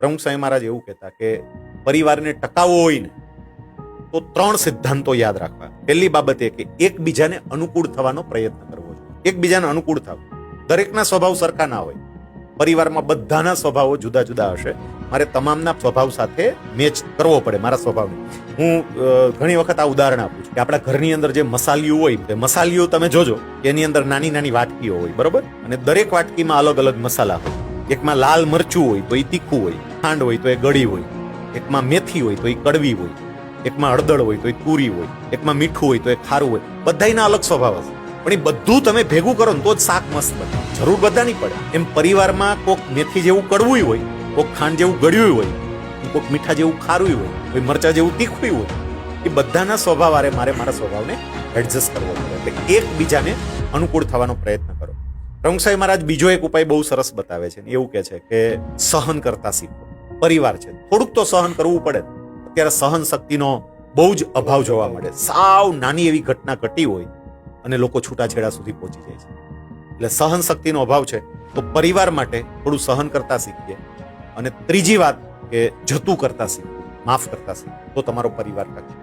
પ્રમુખ સ્વામી મહારાજ એવું કહેતા કે પરિવારને ટકાવવો હોય ને તો 3 સિદ્ધાંતો યાદ રાખવા. પહેલી બાબત એ કે એકબીજાને અનુકૂળ થવાનો પ્રયત્ન કરવો જોઈએ. એકબીજાને અનુકૂળ થવું. દરેકના સ્વભાવ સરખા ના હોય. પરિવારમાં બધાના સ્વભાવો જુદા જુદા હશે. મારે તમામના સ્વભાવ સાથે મેચ કરવો પડે મારા સ્વભાવને. હું ઘણી વખત આ ઉદાહરણ આપું છું કે આપણા ઘરની અંદર જે મસાલીઓ હોય તે મસાલીઓ તમે જોજો કે એની અંદર નાની નાની વાટકીઓ હોય, બરોબર? અને દરેક વાટકીમાં અલગ અલગ મસાલા હોય. એકમાં લાલ મરચું હોય તો એ તીખું હોય, ખાંડ હોય તો એ ગળી હોય, એકમાં મેથી હોય તો એ કડવી હોય, એકમાં હળદર હોય તો એ તુરી હોય, એકમાં મીઠું હોય તો એ ખારું હોય. બધાયના અલગ સ્વભાવ હશે, પણ એ બધું તમે ભેગું કરો ને તો જ શાક મસ્ત બને. જરૂર બધાની પડે. એમ પરિવારમાં કોક મેથી જેવું કડવું હોય, કોક ખાંડ જેવું ગળ્યું હોય, કોક મીઠા જેવું ખારું હોય, કોઈ મરચા જેવું તીખું હોય. એ બધાના સ્વભાવ આરે મારે મારા સ્વભાવને એડજસ્ટ કરવો પડે. એટલે એકબીજાને અનુકૂળ થવાનો પ્રયત્ન કરો. પ્રમુખ સ્વામી મહારાજ બીજો એક ઉપાય બહુ સરસ બતાવે છે. એવું કહે છે કે સહન કરતા શીખો. પરિવાર છે, થોડુંક તો સહન કરવું પડે. અત્યારે સહન શક્તિનો બહુ જ અભાવ જોવા મળે. સાવ નાની એવી ઘટના ઘટી હોય અને લોકો છૂટાછેડા સુધી પહોંચી જાય છે. એટલે સહન શક્તિનો અભાવ છે. તો પરિવાર માટે થોડું સહન કરતા શીખીએ. અને ત્રીજી વાત કે જતું કરતા શીખો, માફ કરતા શીખો, તો તમારો પરિવાર ટકે.